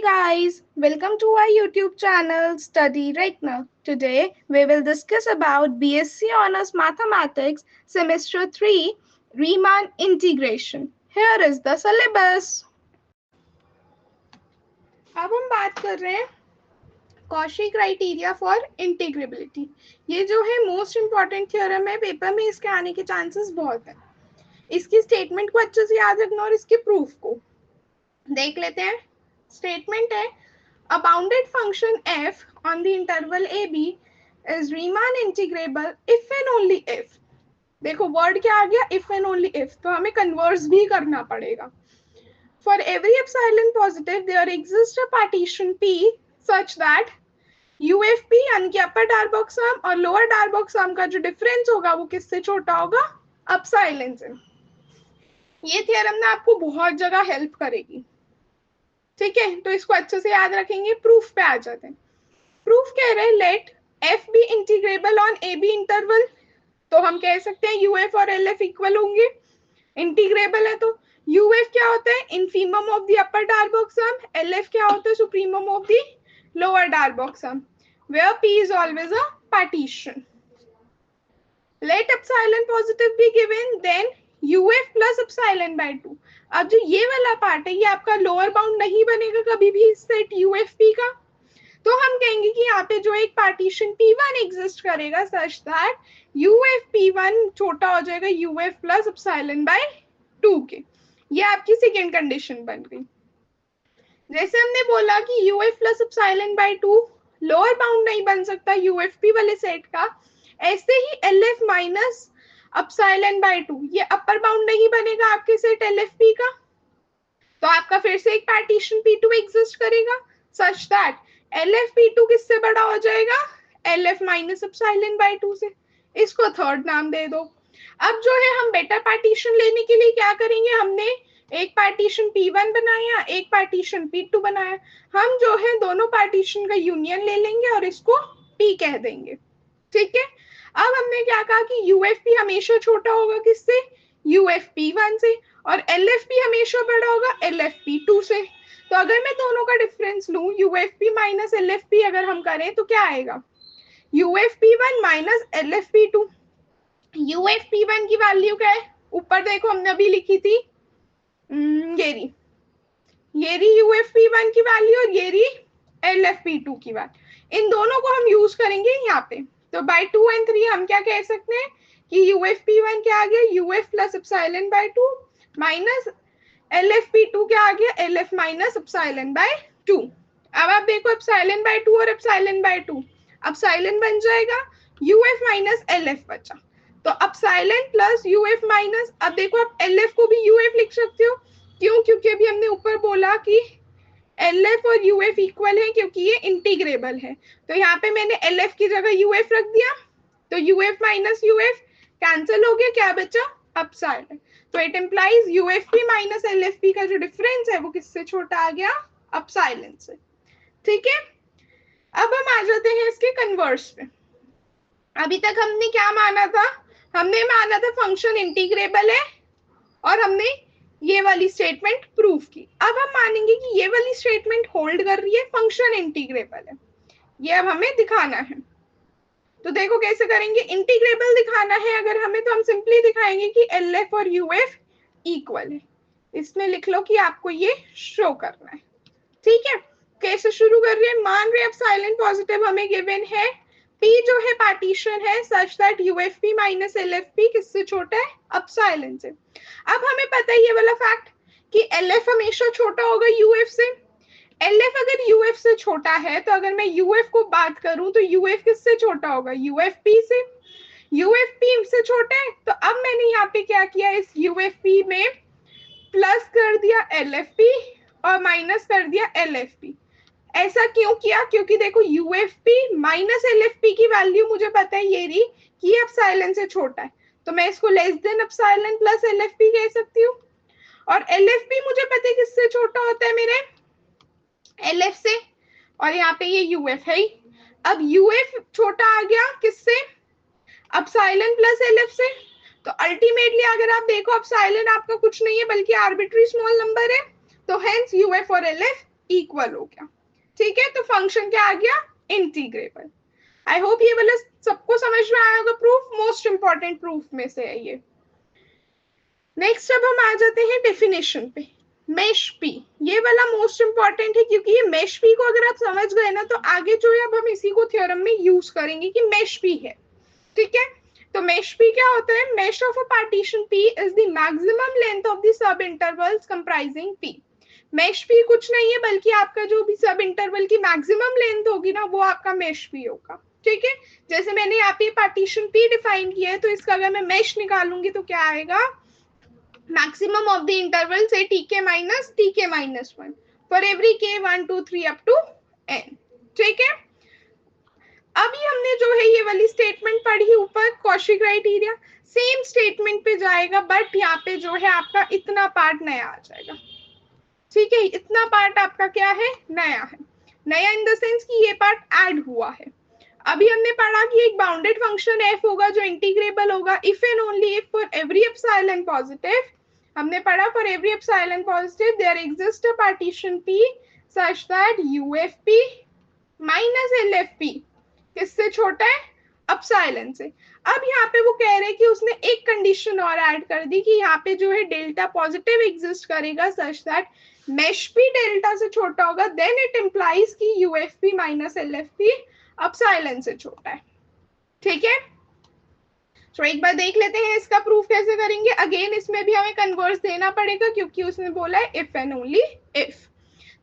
guys, welcome to our YouTube channel Study Right Now. Today we will discuss about BSc Honors Mathematics Semester 3 Riemann Integration. Here is the syllabus. अब हम बात कर रहे हैं Cauchy criteria for integrability. ये जो है most important theorem है, पेपर में इसके आने के चांसेस बहुत है। इसकी स्टेटमेंट को अच्छे से याद रखना और इसके प्रूफ को देख लेते हैं। स्टेटमेंट है a bounded function f on the interval ab is Riemann integrable if and only if। देखो वर्ड क्या आ गया, if and only if, तो हमें कन्वर्स भी करना पड़ेगा। For every epsilon positive there exists a partition p such that UFP यानी कि अपर डार्बॉक्स सम और लोअर डार्बॉक्स सम का जो डिफरेंस होगा वो किससे छोटा होगा, एप्सिलॉन से। ये थ्योरम ना आपको बहुत जगह हेल्प करेगी, ठीक है, तो इसको अच्छे से याद रखेंगे। प्रूफ पे आ जाते हैं। प्रूफ कह रहे हैं let f be integrable on A b interval, तो हम कह सकते हैं यूएफ और एल एफ इक्वल होंगे। इंटीग्रेबल है तो यूएफ क्या होता है, infimum of the upper Darboux sum, LF क्या होता है, supremum of the lower Darboux sum, where P is always a partition. Let epsilon positive be given, then UF plus epsilon by 2। अब जो ये वाला पार्ट है ये आपका लोअर बाउंड नहीं बनेगा कभी भी इस सेट यूएफपी का, तो हम कहेंगे कि यहाँ पे जो एक पार्टीशन P1 एग्जिस्ट करेगा सच दैट यूएफ P1 छोटा हो जाएगा यूएफ प्लस एप्सिलॉन बाय 2 के। ये आपकी सेकेंड कंडीशन बन गई। जैसे हमने बोला कि UF plus epsilon by 2 lower bound नहीं बन सकता यूएफपी वाले सेट का, ऐसे ही एलएफ माइनस एप्सिलॉन बाय 2 ये अपर बाउंड नहीं बनेगा आपके सेट एलएफपी का, तो आपका फिर से एक पार्टीशन P2 एग्जिस्ट करेगा सच दैट एलएफ P2 किससे बड़ा हो जाएगा, एलएफ माइनस एप्सिलॉन बाय 2 से। इसको थर्ड नाम दे दो। अब जो है हम बेटर पार्टीशन लेने के लिए क्या करेंगे, हमने एक पार्टीशन P1 बनाया, एक पार्टीशन P2 बनाया, हम जो है दोनों पार्टीशन का यूनियन ले लेंगे और इसको P कह देंगे, ठीक है। अब हमने क्या कहा कि यूएफपी हमेशा छोटा होगा किससे, यूएफपी1 से, और एलएफपी हमेशा बड़ा होगा एलएफपी2 से। तो अगर मैं दोनों का डिफरेंस लूं यूएफपी माइनस एलएफपी अगर हम करें तो क्या आएगा, यूएफपी1 माइनस एलएफपी2। यूएफपी1 की वैल्यू क्या है, ऊपर देखो हमने अभी लिखी थी ये रही यूएफपी1 की वैल्यू और ये रही एलएफपी2 की वैल्यू। इन दोनों को हम यूज करेंगे यहाँ पे, तो बाय 2 और 3 हम क्या कह सकते हैं कि यूएफपी1 क्या आ गया, UF plus epsilon by 2 minus LFP two क्या आ गया, एलएफ माइनस एप्सिलॉन बाय 2। अब आप देखो एप्सिलॉन बाय 2 और एप्सिलॉन बाय 2, एप्सिलॉन बन जाएगा यूएफ माइनस एलएफ बचा, तो एप्सिलॉन प्लस यूएफ माइनस, अब देखो आप एलएफ को भी यूएफ लिख सकते हो, क्यों, क्योंकि अभी हमने ऊपर बोला कि एलएफ और यूएफ इक्वल है क्योंकि ये इंटीग्रेबल है, तो यहाँ पे मैंने एलएफ की जगह यूएफ रख दिया, तो यूएफ माइनस यूएफ कैंसिल हो गया, क्या बचा एप्सिलॉन। तो it implies UFP minus LFP का जो डिफरेंस है वो किससे छोटा आ गया, एप्सिलॉन से, ठीक है। अब हम आ जाते हैं इसके कन्वर्स पे। अभी तक हमने क्या माना था, हमने माना था फंक्शन इंटीग्रेबल है और हमने ये वाली स्टेटमेंट प्रूफ की। अब हम मानेंगे कि ये वाली स्टेटमेंट होल्ड कर रही है, फंक्शन इंटीग्रेबल है, ये अब हमें दिखाना है। तो देखो कैसे करेंगे, इंटीग्रेबल दिखाना है अगर हमें, तो हम सिंपली दिखाएंगे कि एलएफ और यूएफ इक्वल है। इसमें लिख लो कि आपको ये शो करना है, ठीक है। कैसे शुरू कर रहे हैं, मान रहे एप्सिलॉन पॉजिटिव हमें गिवन है, P जो है पार्टीशन है सच दैट UFP माइनस LFP किससे छोटा है, एप्सिलॉन से। अब हमें पता है ये वाला फैक्ट कि LF हमेशा छोटा होगा UF से। LF अगर UF से छोटा है तो अगर मैं UF को बात करूं तो UF किससे छोटा होगा, UFP से। UFP से छोटा है तो अब मैंने यहाँ पे क्या किया, इस UFP में प्लस कर दिया LFP और माइनस कर दिया LFP। ऐसा क्यों किया, क्योंकि देखो UFP माइनस LFP की वैल्यू मुझे पता है ये रही कि एप्सिलॉन से छोटा है, तो मैं इसको less than epsilon plus LFP कह सकती हूँ। और LFP मुझे पता है किससे छोटा होता है, मेरे LF से, और यहाँ पे ये UF है ही। अब UF छोटा आ गया किससे, एप्सिलॉन प्लस LF से। तो अल्टीमेटली अगर आप देखो एप्सिलॉन आपका कुछ नहीं है बल्कि आर्बिट्री स्मॉल नंबर है, तो हेंस UF और LF इक्वल हो गया। ठीक है, तो फंक्शन क्या आ गया, इंटीग्रेबल। आई होप ये वाला सबको समझ में आया होगा प्रूफ, मोस्ट इंपॉर्टेंट प्रूफ में से है ये। नेक्स्ट अब हम आ जाते हैं डेफिनेशन पे। मेश पी, ये वाला मोस्ट इंपॉर्टेंट है, क्योंकि ये मेश पी को अगर आप समझ गए ना तो आगे जो है अब हम इसी को थ्योरम में यूज करेंगे कि मेश पी है। ठीक है, तो मेश पी क्या होता है, mesh of a partition P is the maximum length of the sub intervals comprising P. Mesh P कुछ नहीं है बल्कि आपका जो भी सब इंटरवल की मैक्सिमम लेंथ होगी ना वो आपका मेश पी होगा। ठीक है, जैसे मैंने यहाँ पे पार्टीशन पी डिफाइन किया है, तो इसका अगर मैं मेश निकालूंगी तो क्या आएगा, maximum of the interval say tk minus 1 for every k 1 2 3 up to n। ठीक है, अभी हमने जो है ये वाली स्टेटमेंट पढ़ी ऊपर कॉशी क्राइटेरिया, सेम स्टेटमेंट पे जाएगा बट यहाँ पे जो है आपका इतना पार्ट नया आ जाएगा। ठीक है, इतना पार्ट आपका क्या है, नया है। नया इन द सेंस कि ये पार्ट ऐड हुआ है। अभी हमने पढ़ा कि एक बाउंडेड फंक्शन f होगा जो इंटीग्रेबल होगा if and only if for every epsilon positive. हमने पढ़ा for every epsilon positive there exist a partition p such that ufp minus lfp किससे छोटा है, एप्सिलॉन से। अब यहाँ पे वो कह रहे हैं कि उसने एक कंडीशन और ऐड कर दी कि यहाँ पे जो है डेल्टा पॉजिटिव एग्जिस्ट करेगा such that mesh P delta से छोटा होगा, देन इट इंप्लाइज कि यूएफपी माइनस एलएफपी एप्सिलॉन से छोटा है। ठीक है, तो एक बार देख लेते हैं इसका प्रूफ कैसे करेंगे। अगेन इसमें भी हमें कन्वर्स देना पड़ेगा क्योंकि उसने बोला है इफ एंड ओनली इफ।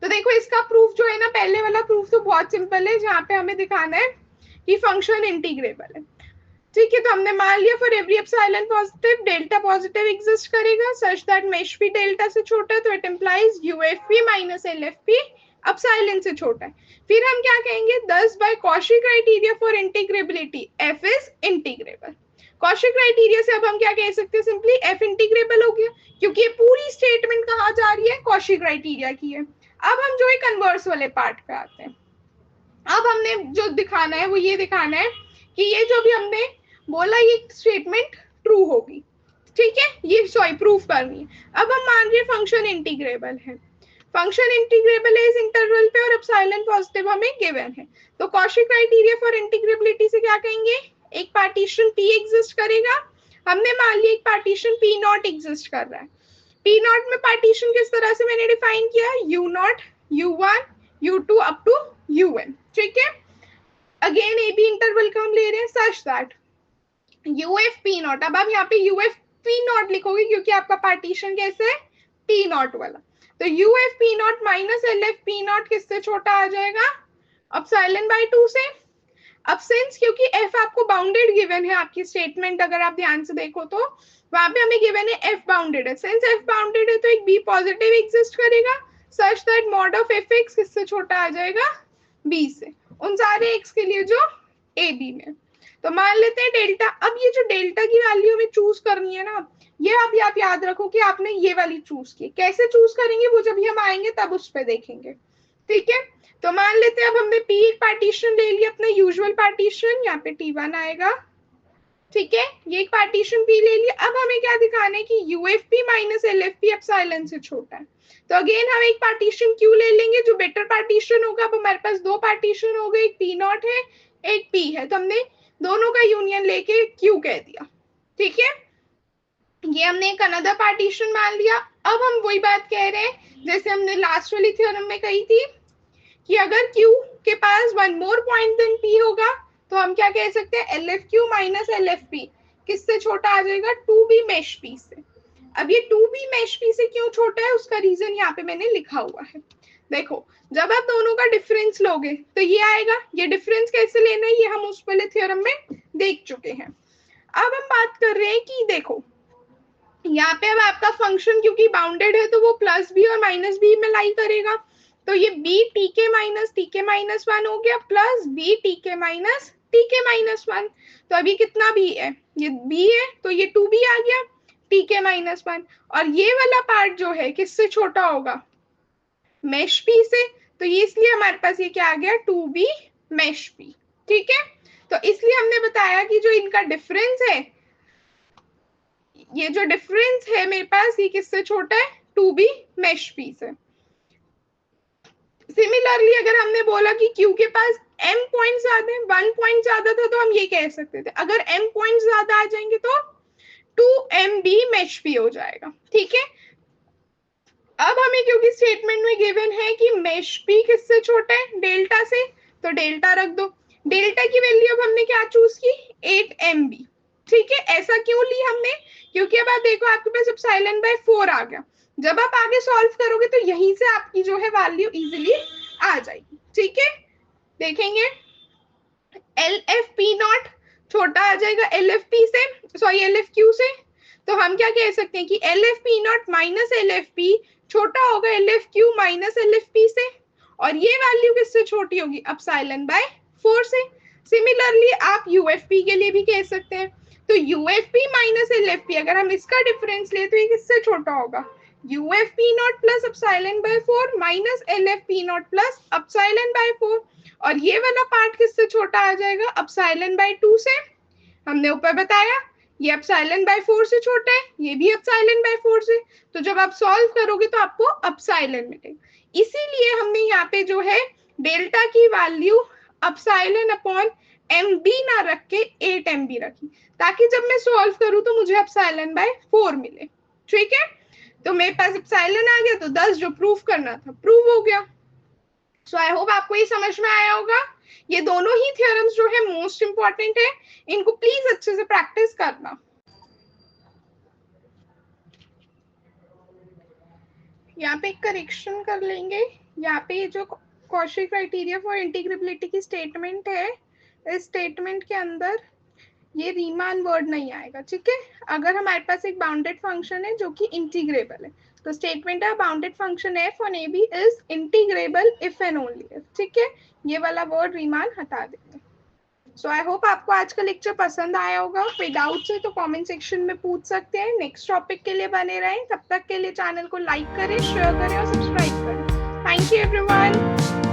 तो देखो इसका प्रूफ जो है ना, पहले वाला प्रूफ तो बहुत सिंपल है, जहाँ पे हमें दिखाना है कि फंक्शन इंटीग्रेबल है। ठीक है, तो हमने मान लिया for every epsilon positive delta positive exist करेगा such that mesh P delta से छोटा है, तो it implies UFP minus LFP epsilon से छोटा है। फिर हम क्या कहेंगे, thus by Cauchy criteria for integrability f is integrable. Cauchy criteria से अब हम क्या कह सकते हैं, सिंपली एफ इंटीग्रेबल हो गया, क्योंकि ये पूरी स्टेटमेंट कहाँ जा रही है, कॉशी क्राइटेरिया की है। अब हम जो है कन्वर्स वाले पार्ट पे आते हैं। अब हमने जो दिखाना है वो ये दिखाना है कि ये जो भी हमने बोला ये स्टेटमेंट ट्रू होगी। ठीक है, ये सॉरी प्रूफ करनी है। अब हम मान रहे फंक्शन इंटीग्रेबल है, फंक्शन इंटीग्रेबल है इस इंटरवल पे और एप्सिलॉन पॉजिटिव हमें गिवन है। तो कॉशी क्राइटेरिया फॉर इंटीग्रेबिलिटी से क्या कहेंगे, एक पार्टीशन P एग्जिस्ट करेगा। हमने मान लिया एक पार्टीशन P नॉट एग्जिस्ट कर रहा है। P नॉट में पार्टीशन किस तरह से मैंने डिफाइन किया, U naught U1 U2 up to UN। ठीक है, अगेन ए बी इंटरवल का हम ले रहे हैं सच दैट UFP नॉट, अब आप यहाँ पे UFP नॉट लिखोगे क्योंकि आपका पार्टीशन कैसे है, P नॉट वाला। तो UFP not minus LFP not किससे छोटा आ जाएगा, एप्सिलॉन बाय 2 से। अब सिंस क्योंकि f आपको बाउंडेड गिवन है, आपकी स्टेटमेंट अगर आप ध्यान से देखो तो वहां पे हमें गिवन है f बाउंडेड है, सिंस f बाउंडेड है तो एक b पॉजिटिव एग्जिस्ट करेगा such that mod of fx किससे छोटा आ जाएगा, b से, उन सारे x के लिए जो a b में। तो मान लेते हैं डेल्टा। अब ये जो डेल्टा की वैल्यू हमें चूज करनी है ना, ये अभी आप याद रखो कि आपने ये वाली चूज की, कैसे चूज करेंगे वो जब भी हम आएंगे तब उस पर देखेंगे। ठीक है, तो मान लेते हैं अब हमने P एक पार्टीशन ले लिया, अपना यूजुअल पार्टीशन, यहाँ पे T1 आएगा। ठीक है, ये एक पार्टीशन P ले लिया। अब हमें क्या दिखाना है कि UFP माइनस LFP एप्सिलॉन से छोटा है। तो अगेन हम एक पार्टीशन Q ले लेंगे जो बेटर पार्टीशन होगा। अब हमारे पास दो पार्टीशन हो गए, एक P नॉट है एक P है, तो हमने दोनों का यूनियन लेके Q कह दिया। ठीक है, ये हमने एक अनदर पार्टीशन मान लिया। अब हम वही बात कह रहे हैं जैसे हमने लास्ट वाली थ्योरम में कही थी कि अगर Q के पास one more point then P होगा तो हम क्या कह सकते हैं, LFQ माइनस LFP किससे छोटा आ जाएगा, 2B मेश P से। अब ये 2B मेश P से क्यों छोटा है उसका रीजन यहाँ पे मैंने लिखा हुआ है। देखो जब आप दोनों का डिफरेंस लोगे तो ये आएगा, ये डिफरेंस कैसे लेना है ये हम उस वाले थ्योरम में देख चुके हैं। अब हम बात कर रहे हैं कि देखो यहाँ पे अब आपका फंक्शन क्योंकि बाउंडेड है तो वो प्लस बी और माइनस बी में लाई करेगा, तो ये बी टीके माइनस वन हो गया प्लस बी टीके माइनस वन। तो अभी कितना बी है, ये बी है तो ये 2b आ गया टीके माइनस वन, और ये वाला पार्ट जो है किससे छोटा होगा, मेश पी से। तो ये इसलिए हमारे पास ये क्या आ गया, 2b मेश पी। ठीक है, तो इसलिए हमने बताया कि जो इनका डिफरेंस है, ये जो डिफरेंस है मेरे पास ये किससे छोटा है, 2b मेश पी से। सिमिलरली अगर हमने बोला कि Q के पास m पॉइंट ज्यादा है, 1 पॉइंट ज्यादा था, तो हम ये कह सकते थे अगर m पॉइंट ज्यादा आ जाएंगे तो 2mb मेश p हो जाएगा। ठीक है, अब हमें क्योंकि स्टेटमेंट में गिवन है कि मेश p किससे छोटा है, डेल्टा से, तो डेल्टा रख दो। डेल्टा की वैल्यू अब हमने क्या चूज की, 8mb। ठीक है, ऐसा क्यों ली हमने, क्योंकि अब आप देखो आपके पास एप्सिलॉन बाय 4 आ गया। जब आप आगे सॉल्व करोगे तो यहीं से आपकी जो है वैल्यू इजीली आ जाएगी। ठीक है, देखेंगे एल एफ पी नॉट छोटा आ जाएगा एल एफ पी से, सॉरी एल एफ क्यू से, तो हम क्या कह सकते हैं कि L F P not minus L F P छोटा होगा L F Q minus L F P से, और ये वैल्यू किससे छोटी होगी, एप्सिलॉन बाय 4 से। सिमिलरली आप यूएफपी के लिए भी कह सकते हैं, तो यूएफपी माइनस एलएफपी अगर हम इसका डिफरेंस ले तो ये किससे छोटा होगा, UFP not plus epsilon bye 4 minus LFP not plus epsilon bye 4, और ये वाला पार्ट किससे छोटा आ जाएगा, एप्सिलॉन बाय 2 से। हमने ऊपर बताया ये एप्सिलॉन बाय 4 से छोटा है, ये भी एप्सिलॉन बाय 4 से, तो जब आप सॉल्व करोगे तो आपको एप्सिलॉन मिलेगा। इसीलिए हमने यहाँ पे जो है डेल्टा की वैल्यू एप्सिलॉन अपॉन mb ना रख के 8mb रखी, ताकि जब मैं सॉल्व करूं तो मुझे एप्सिलॉन बाय 4 मिले। ठीक है, तो मेरे पास एप्सिलॉन आ गया, तो 10 जो प्रूफ करना था प्रूव हो गया। सो आई होप आपको ये समझ में आया होगा। ये दोनों ही थ्योरम्स जो है मोस्ट इंपॉर्टेंट है, इनको प्लीज अच्छे से प्रैक्टिस करना। यहाँ पे एक करेक्शन कर लेंगे, यहाँ पे जो कॉशी क्राइटेरिया फॉर इंटीग्रेबिलिटी की स्टेटमेंट है, इस स्टेटमेंट के अंदर ये रीमान वर्ड नहीं आएगा। ठीक है, अगर हमारे पास एक बाउंडेड फंक्शन है जो कि इंटीग्रेबल है, तो स्टेटमेंट है bounded function F on A B is integrable if and only if. ठीक है, ये वाला वर्ड रीमान हटा देंगे। सो आई होप आपको आज का लेक्चर पसंद आया होगा। कोई डाउट्स है तो कमेंट सेक्शन में पूछ सकते हैं। नेक्स्ट टॉपिक के लिए बने रहें, तब तक के लिए चैनल को लाइक करें, शेयर करें और सब्सक्राइब करें। Thank you everyone.